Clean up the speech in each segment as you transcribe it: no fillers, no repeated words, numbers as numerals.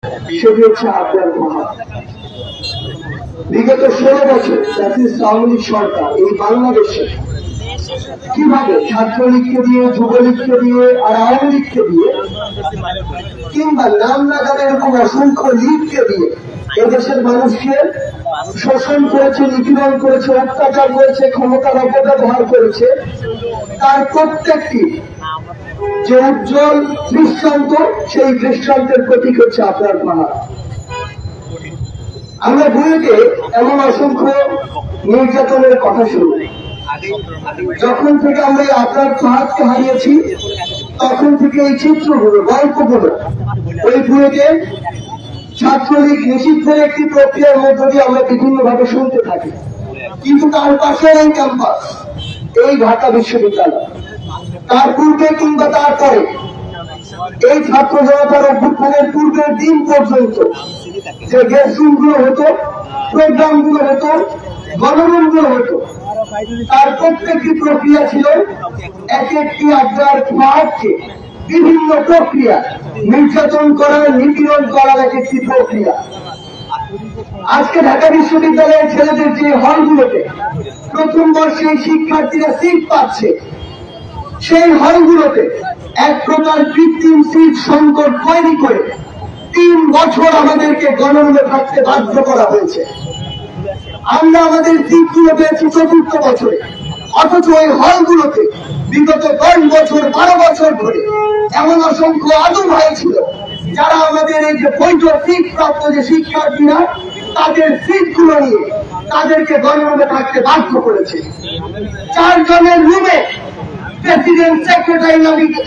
সেটি হচ্ছে আবরার পাহাড়। বিগত 16 বছর জাতীয় আওয়ামী লীগ সরকার এই বাংলাদেশে কিভাবে ছাত্রলীগকে দিয়ে, যুবলীগকে দিয়ে আর আওয়ামী লীগকে দিয়ে কিংবা নাম না জানা এরকম অসংখ্য লীগকে দিয়ে এদেশের মানুষকে শোষণ করেছে, নিপীড়ন করেছে, অত্যাচার করেছে, ক্ষমতার অপব্যবহার করেছে, তার প্রত্যেকটি যে উজ্জ্বল দৃষ্টান্ত, সেই দৃষ্টান্তের প্রতীক হচ্ছে আবরার পাহাড়। আমরা বইতে এমন অসংখ্য নির্যাতনের কথা শুনি। যখন থেকে আমরা এই আবরার পাহাড়কে হারিয়েছি তখন থেকে এই চিত্রগুলো, গল্পগুলো ওই বইতে ছাত্রলীগ নিষিদ্ধের একটি প্রক্রিয়ার মধ্য দিয়ে আমরা বিভিন্নভাবে শুনতে থাকি। কিন্তু তার পাশে এই ক্যাম্পাস, এই ঢাকা বিশ্ববিদ্যালয়, তার পূর্বে কিংবা তারপরে এই ছাত্র জনতার অভ্যুত্থানের পূর্বের দিন পর্যন্ত যে গেস্ট রুমগুলো হতো, প্রোগ্রামগুলো হতো, গণরুমগুলো হতো, তার প্রত্যেকটি প্রক্রিয়া ছিল এক একটি আবরার পাহাড়কে বিভিন্ন প্রক্রিয়া, নির্যাতন করার, নিপীড়ন করার এক একটি প্রক্রিয়া। আজকে ঢাকা বিশ্ববিদ্যালয়ের ছেলেদের যে হলগুলোতে প্রথম বর্ষে শিক্ষার্থীরা সিট পাচ্ছে, সেই হলগুলোতে এক প্রকার কৃত্রিম সিট সংকট তৈরি করে 3 বছর আমাদেরকে গণরুমে থাকতে বাধ্য করা হয়েছে। আমরা আমাদের সিটগুলো পেয়েছি 4র্থ বছরে, অথচ ওই হলগুলোতে বিগত 10 বছর 12 বছর ধরে এমন অসংখ্য আদু ভাই ছিল যারা আমাদের এই যে বৈধ সিট প্রাপ্ত যে শিক্ষার্থীরা, তাদের সিটগুলো নিয়ে তাদেরকে গণরুমে থাকতে বাধ্য করেছে। 4 জনের রুমে প্রেসিডেন্ট, সেক্রেটারি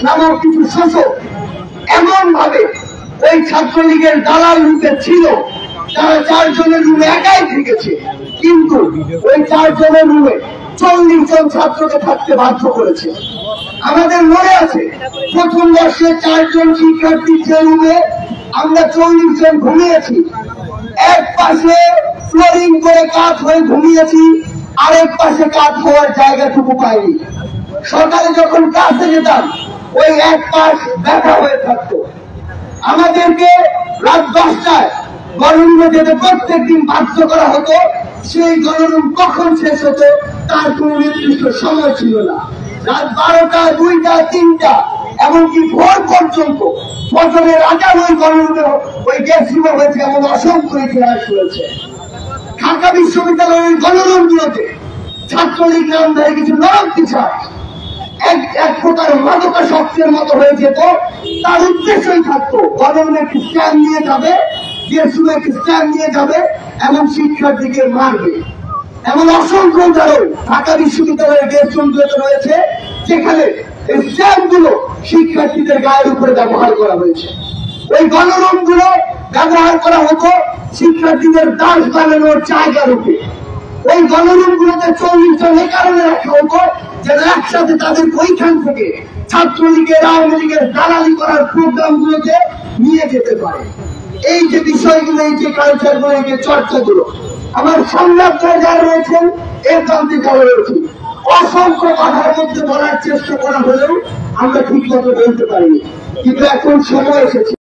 নামক কিছু শোষক এমন ভাবে ওই ছাত্রলীগের দালাল রূপে ছিল, তারা 4 জনের রুমে একাই থেকেছে, কিন্তু ওই 4 জনের রুমে 40 জন ছাত্রকে থাকতে বাধ্য করেছে। আমাদের মনে আছে প্রথম বর্ষে 4 জন শিক্ষার্থী যে রুমে আমরা 40 জন ঘুমিয়েছি, এক পাশে ফ্লোরিং করে কাঠ হয়ে ঘুমিয়েছি, আরেক পাশে কাঠ হওয়ার জায়গাটুকু পাইনি। সকালে যখন ক্লাসে যেতাম ওই এক পাশ ব্যথা হয়ে থাকতো। আমাদেরকে রাত 10টায় গণরুমে যেতে প্রত্যেক দিন বাধ্য করা হতো। সেই গণরুম কখন শেষ হতো তার কোন নির্দিষ্ট সময় ছিল না। রাত 12টা, 2টা, 3টা, এমনকি ভোর পর্যন্ত ফজরের আজান ওই গণরুমে, ওই গেস্ট রুমে হয়েছে, এমন অসংখ্য ইতিহাস রয়েছে। ঢাকা বিশ্ববিদ্যালয়ের গণরুমগুলোতে ছাত্রলীগ নামধারী কিছু নরম পিছায় এক প্রকার মাদকাসক্তের মতো হয়ে যেত। তার উদ্দেশ্যই থাকতো গণরুমে একটি স্ট্যান্ড নিয়ে যাবে, গেস্ট রুমে একটি স্ট্যান্ড নিয়ে যাবে, এমন শিক্ষার্থীকে মারবে। এমন অসংখ্য উদাহরণ ঢাকা বিশ্ববিদ্যালয়ের গেস্ট রুমগুলোতে রয়েছে, যেখানে এই স্ট্যান্ডগুলো শিক্ষার্থীদের গায়ের উপরে ব্যবহার করা হয়েছে। ওই গণরুমগুলো ব্যবহার করা হতো শিক্ষার্থীদের দাস বানানোর জায়গা রূপে। ওই গণরুমগুলোতে 40 জন এই কারণে রাখা হতো যেন একসাথে তাদের ওইখান থেকে ছাত্রলীগের, আওয়ামী লীগের দালালি করার প্রোগ্রামগুলোকে নিয়ে যেতে পারে। এই যে বিষয়গুলো, এই যে কালচারগুলো, এই যে চর্চাগুলো, আমার সংলাপে যারা রয়েছেন এর প্রান্তে যারা রয়েছে, অসংখ্য কথার মধ্যে বলার চেষ্টা করা হলেও আমরা ঠিক মতো বলতে পারিনি। কিন্তু এখন সময় এসেছে।